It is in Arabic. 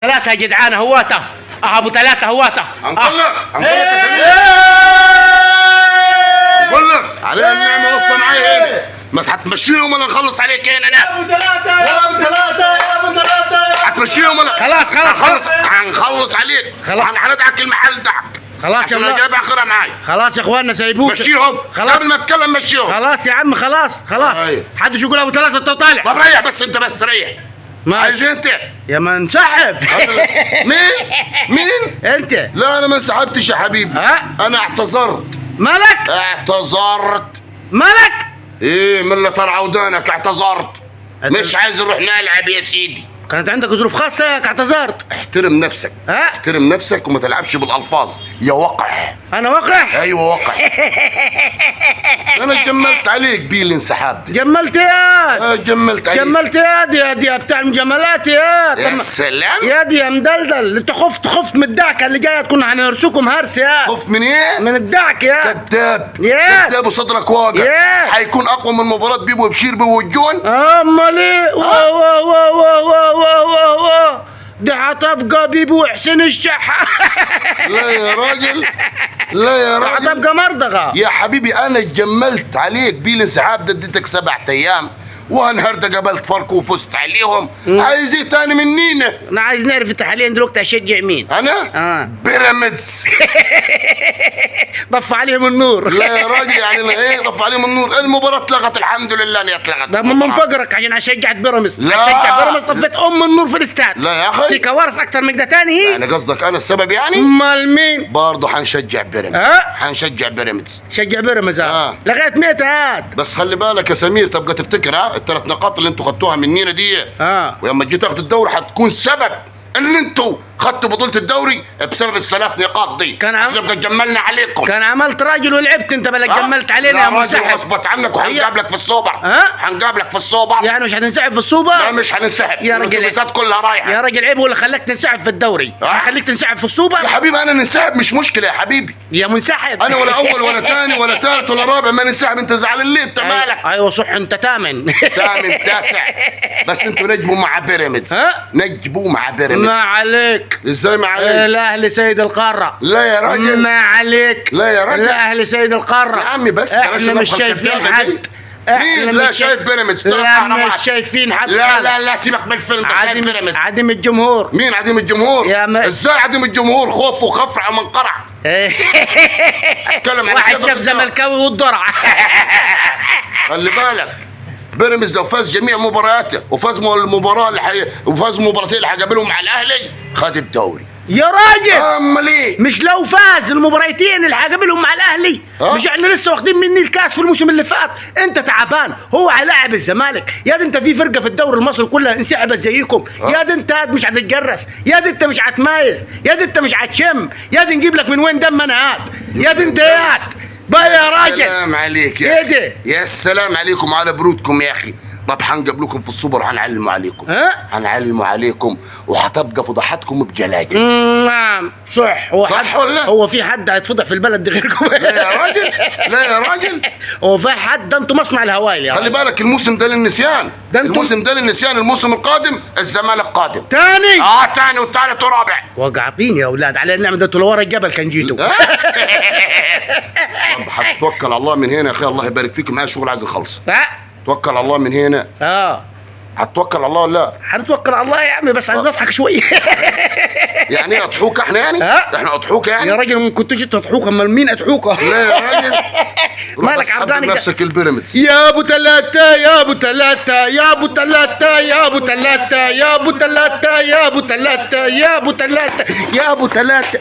ثلاثة يا جدعان هواته. ابو ثلاثة هواته. هنقول لك يا سمير. هنقول لك عليها النعمة واصلة معايا هنا. ما هتمشيهم ولا نخلص عليك هنا انا. يا ابو ثلاثة يا ابو ثلاثة يا ابو ثلاثة. هتمشيهم ولا خلاص هنخلص عليك. هندعك المحل دعك. خلاص يا انا جايب اخرها معايا. خلاص يا اخوانا سيبوك. مشيهم قبل ما اتكلم مشيهم. خلاص يا عم خلاص. أيوه. حدش يقول ابو ثلاثة انت طالع. طب ريح بس انت بس ريح. عايز انت يا ما انسحب. مين؟ انت. لا انا ما انسحبتش يا حبيبي. انا اعتذرت. مالك؟ اعتذرت. مالك؟ ايه من اللي طلع ودانك؟ اعتذرت. مش عايز نروح نلعب يا سيدي. كانت عندك ظروف خاصة اعتذرت. احترم نفسك. احترم نفسك وما تلعبش بالالفاظ يا وقع. انا وقع؟ ايوه وقع. انا جملت عليك بيه الانسحاب ده. جملت يا جملت عليك. جملت يا دي بتاع المجاملات يا سلام. يا دي يا مدلدل. انت خفت من الدعكه اللي جايه تكون هنهرسكم هرس يا. خفت من ايه؟ من الدعك يا كذاب. يا كذاب وصدرك واقع. هيكون اقوى من مباراه بيبو وبشير بوجون. امال ايه؟ دي هتبقى بيبو وحسين الشحة. لا يا راجل. لا يا راجل. هتبقى مرضغة يا حبيبي انا جملت عليك بيه الانسحاب ده. اديتك 7 ايام وهالنهارده قابلت فاركو وفزت عليهم. عايز ايه تاني منينا؟ انا عايز نعرف انت حاليا دلوقتي هشجع مين؟ انا؟ بيراميدز. ضف عليهم النور. لا يا راجل يعني ايه ضف عليهم النور؟ المباراة اتلغت الحمد لله انها اتلغت. ده من فقرك عشان اشجع بيراميدز. لا اشجع بيراميدز طفيت النور في الاستاد. لا يا اخي في كوارث اكتر من كده تاني. يعني قصدك انا السبب يعني؟ امال مين؟ برضه حنشجع بيراميدز. حنشجع بيراميدز. شجع بيراميدز. لغايه متى هات؟ بس خلي بالك يا سمير تبقى تفتكر ال3 نقاط اللي انتوا خدتوها منينا دي. ولما تجي تاخد الدوري حتكون سبب ان انتوا خدتوا بطولة الدوري بسبب ال3 نقاط دي. عشان نبقى جملنا عليكم. كان عملت راجل ولعبت انت بلا جملت علينا يا منسحب. راجل غصبت عنك وحنقابلك في السوبر. حنقابلك في السوبر. يعني مش هتنسحب في السوبر؟ لا مش هننسحب. يا راجل الاتوبيسات كلها رايحة. يا راجل عيب هو اللي خلاك تنسحب في الدوري. خليك تنسحب في السوبر. يا حبيبي انا ننسحب مش مشكلة يا حبيبي. يا منسحب. انا ولا اول ولا ثاني ولا ثالث ولا رابع ما ننسحب. انت زعلان ليه؟ انت مالك؟ ايوه صح انت ثامن. ثامن تاسع. بس انتوا نجبوا مع بيراميدز. نجبوا مع بيراميدز. ما عليك. ازاي ما عليك؟ الاهلي سيد القاره. لا يا راجل. ما عليك. لا يا راجل. الاهلي سيد القاره. يا عمي بس احنا مش شايفين حد. مين؟ لا شايف بيراميدز. لا مش شايفين حد. لا سيبك من الفيلم ده. شايف بيراميدز. عديم الجمهور. مين عديم الجمهور؟ ازاي عديم الجمهور؟ خوف وخفرع ومنقرع. اتكلم عن واحد شاف زملكاوي والضرع. خلي بالك بيراميدز لو فاز جميع مبارياته وفاز وفاز مباراتين اللي هيقابلهم مع الاهلي خد الدوري. يا راجل امال ايه؟ مش لو فاز المباريتين اللي هيقابلهم مع الاهلي. مش احنا لسه واخدين مني الكاس في الموسم اللي فات. انت تعبان. هو هيلاعب الزمالك. يا دي انت في فرقه في الدوري المصري كلها انسحبت زيكم. يا دي انت مش هتتجرس. يا دي انت مش هتمايز. يا دي انت مش هتشم. يا دي نجيب لك من وين دم انا هات. يا دي انت هات بقى يا راجل. سلام عليك يا اخي. يا سلام عليكم على برودكم يا اخي. طب هنقابلكم في السوبر وهنعلموا عليكم. هنعلموا عليكم وهتبقى فضحاتكم بجلاجل. نعم صح. صح ولا؟ هو في حد هيتفضح في البلد دي غيركم؟ لا يا راجل. لا يا راجل. هو في حد؟ ده انتوا مصنع الهوايل يا خلي بالك الموسم ده للنسيان. الموسم ده للنسيان. الموسم القادم الزمالك قادم تاني. تاني وثالث ورابع. وقعتين يا اولاد على النعمه ده. انتوا لو ورا الجبل كان جيتوا. طب هتتوكل على الله من هنا يا اخي. الله يبارك فيك. معايا شغل عايز نخلص. توكل على الله من هنا. هتوكل على الله ولا لا؟ هنتوكل على الله يا عمي بس عايز نضحك شويه. يعني ايه اضحوكه احنا يعني؟ احنا اضحوكه يعني؟ يا راجل ما كنتش انت اضحوكه امال مين اضحوكه؟ لا يا راجل. مالك عرضاني نفسك البيراميدز. يا ابو ثلاثة يا ابو ثلاثة يا ابو ثلاثة يا ابو ثلاثة يا ابو ثلاثة يا ابو ثلاثة يا ابو ثلاثة يا ابو ثلاثة.